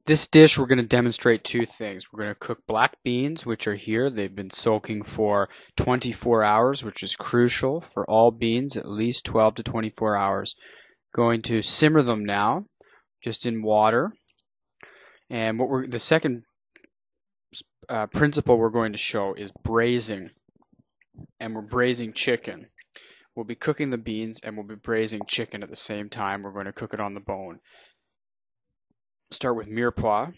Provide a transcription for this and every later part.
This dish, we're going to demonstrate two things. We're going to cook black beans, which are here. They've been soaking for 24 hours, which is crucial for all beans, at least 12 to 24 hours. Going to simmer them now, just in water. And the second principle we're going to show is braising. And we're braising chicken. We'll be cooking the beans and we'll be braising chicken at the same time. We're going to cook it on the bone. Start with mirepoix,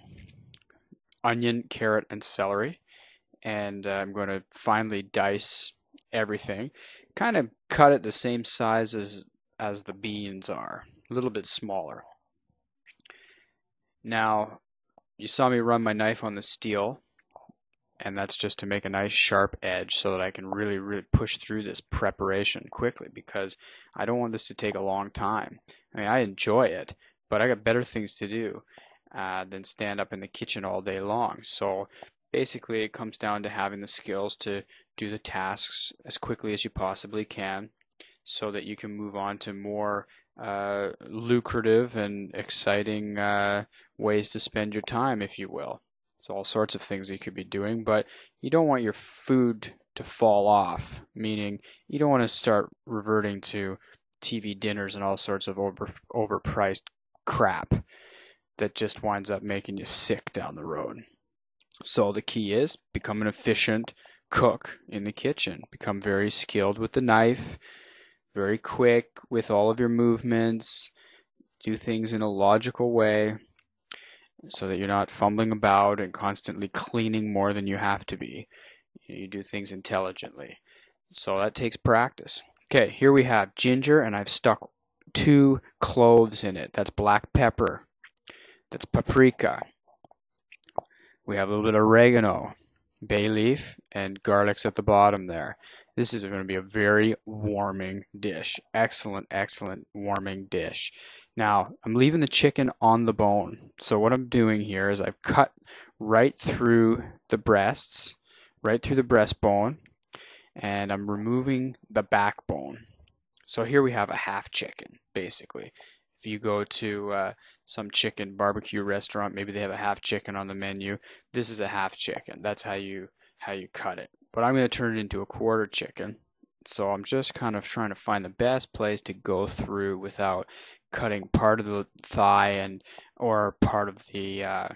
onion, carrot, and celery. And I'm going to finely dice everything. Kind of cut it the same size as the beans are, a little bit smaller. Now, you saw me run my knife on the steel, and that's just to make a nice sharp edge so that I can really push through this preparation quickly, because I don't want this to take a long time. I mean, I enjoy it, but I got better things to do than stand up in the kitchen all day long. So basically it comes down to having the skills to do the tasks as quickly as you possibly can so that you can move on to more lucrative and exciting ways to spend your time, if you will. It's all sorts of things you could be doing, but you don't want your food to fall off, meaning you don't want to start reverting to TV dinners and all sorts of overpriced crap that just winds up making you sick down the road. So the key is become an efficient cook in the kitchen. Become very skilled with the knife, very quick with all of your movements, do things in a logical way so that you're not fumbling about and constantly cleaning more than you have to be. You do things intelligently. So that takes practice. Okay, here we have ginger, and I've stuck 2 cloves in it. That's black pepper. That's paprika. We have a little bit of oregano, bay leaf, and garlic's at the bottom there. This is going to be a very warming dish. Excellent, excellent warming dish. Now, I'm leaving the chicken on the bone. So what I'm doing here is I've cut right through the breasts, right through the breastbone, and I'm removing the backbone. So here we have a half chicken, basically. If you go to some chicken barbecue restaurant, maybe they have a half chicken on the menu. This is a half chicken. That's how you cut it. But I'm going to turn it into a quarter chicken. So I'm just kind of trying to find the best place to go through without cutting part of the thigh or part of the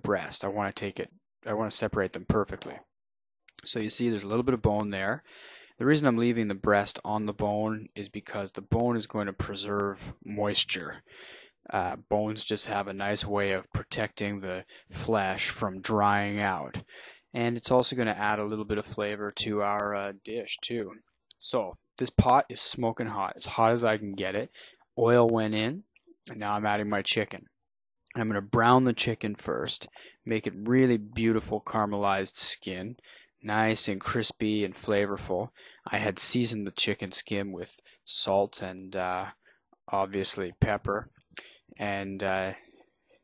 breast. I want to separate them perfectly. So you see there's a little bit of bone there. The reason I'm leaving the breast on the bone is because the bone is going to preserve moisture. Bones just have a nice way of protecting the flesh from drying out. And it's also going to add a little bit of flavor to our dish too. So this pot is smoking hot, as hot as I can get it. Oil went in, and now I'm adding my chicken. I'm going to brown the chicken first, make it really beautiful caramelized skin, nice and crispy and flavorful. I had seasoned the chicken skin with salt and obviously pepper. And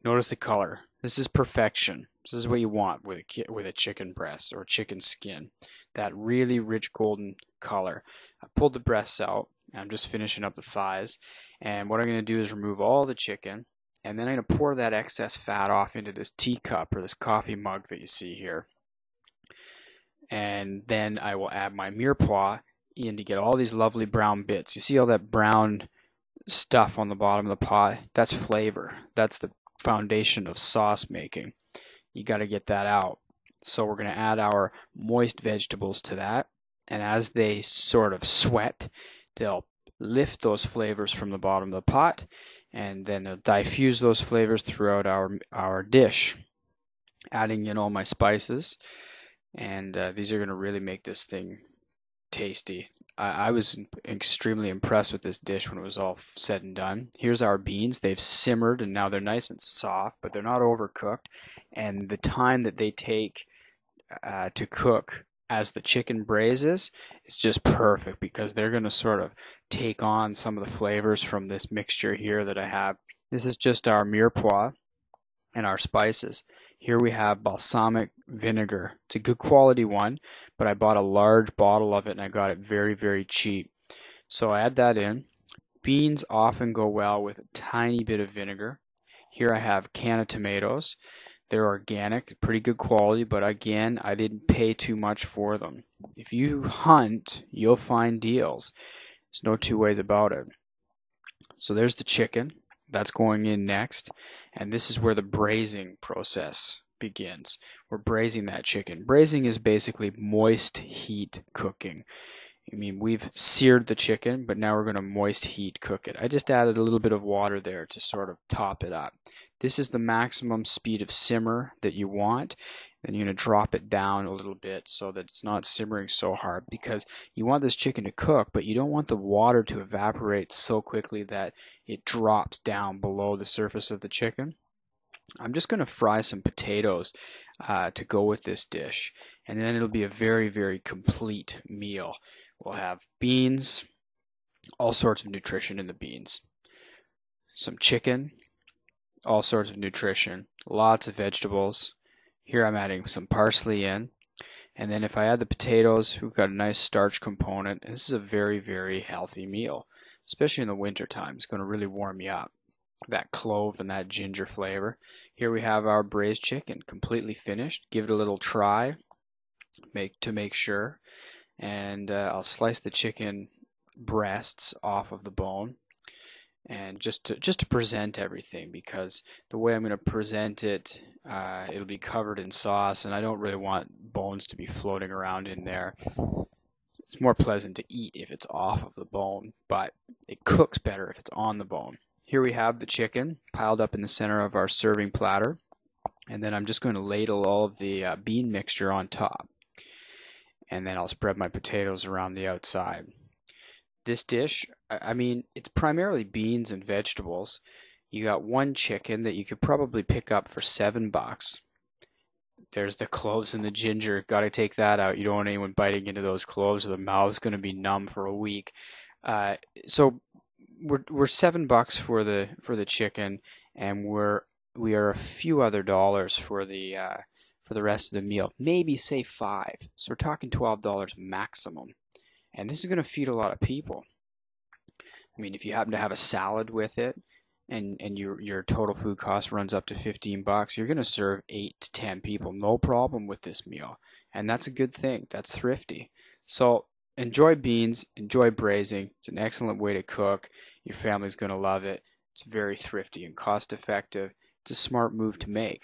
notice the color. This is perfection. This is what you want with a chicken breast or chicken skin. That really rich golden color. I pulled the breasts out. I'm just finishing up the thighs. And what I'm going to do is remove all the chicken. And then I'm going to pour that excess fat off into this teacup or this coffee mug that you see here. And then I will add my mirepoix in to get all these lovely brown bits. You see all that brown stuff on the bottom of the pot? That's flavor. That's the foundation of sauce making. You got to get that out. So we're going to add our moist vegetables to that. And as they sort of sweat, they'll lift those flavors from the bottom of the pot, and then they'll diffuse those flavors throughout our dish. Adding in all my spices, and these are going to really make this thing tasty. I was extremely impressed with this dish when it was all said and done. Here's our beans. They've simmered and now they're nice and soft, but they're not overcooked. And the time that they take to cook as the chicken braises is just perfect, because they're going to sort of take on some of the flavors from this mixture here that I have. This is just our mirepoix and our spices. Here we have balsamic vinegar. It's a good quality one, but I bought a large bottle of it and I got it very cheap. So I add that in. Beans often go well with a tiny bit of vinegar. Here I have a can of tomatoes. They're organic, pretty good quality, but again, I didn't pay too much for them. If you hunt, you'll find deals. There's no two ways about it. So there's the chicken. That's going in next. And this is where the braising process begins. We're braising that chicken. Braising is basically moist heat cooking. I mean, we've seared the chicken, but now we're going to moist heat cook it. I just added a little bit of water there to sort of top it up. This is the maximum speed of simmer that you want. Then you're going to drop it down a little bit so that it's not simmering so hard, because you want this chicken to cook, but you don't want the water to evaporate so quickly that it drops down below the surface of the chicken. I'm just going to fry some potatoes to go with this dish, and then it'll be a very, very complete meal. We'll have beans, all sorts of nutrition in the beans, some chicken, all sorts of nutrition, lots of vegetables. Here I'm adding some parsley in, and then if I add the potatoes, we've got a nice starch component. This is a very, very healthy meal, especially in the winter time. It's going to really warm you up. That clove and that ginger flavor. Here we have our braised chicken, completely finished. Give it a little try, to make sure. And I'll slice the chicken breasts off of the bone, and just to present everything, because the way I'm going to present it, it'll be covered in sauce, and I don't really want bones to be floating around in there. It's more pleasant to eat if it's off of the bone, but it cooks better if it's on the bone. Here we have the chicken piled up in the center of our serving platter, and then I'm just going to ladle all of the bean mixture on top, and then I'll spread my potatoes around the outside. This dish, I mean, it's primarily beans and vegetables. You got one chicken that you could probably pick up for $7. There's the cloves and the ginger. Got to take that out. You don't want anyone biting into those cloves, or the mouth's going to be numb for a week. So we're $7 for the chicken, and we are a few other dollars for the rest of the meal. Maybe say $5. So we're talking $12 maximum, and this is going to feed a lot of people. I mean, if you happen to have a salad with it, and your total food cost runs up to $15, you're going to serve 8 to 10 people, no problem with this meal, and that's a good thing. That's thrifty. So enjoy beans, enjoy braising. It's an excellent way to cook. Your family's going to love it. It's very thrifty and cost effective. It's a smart move to make.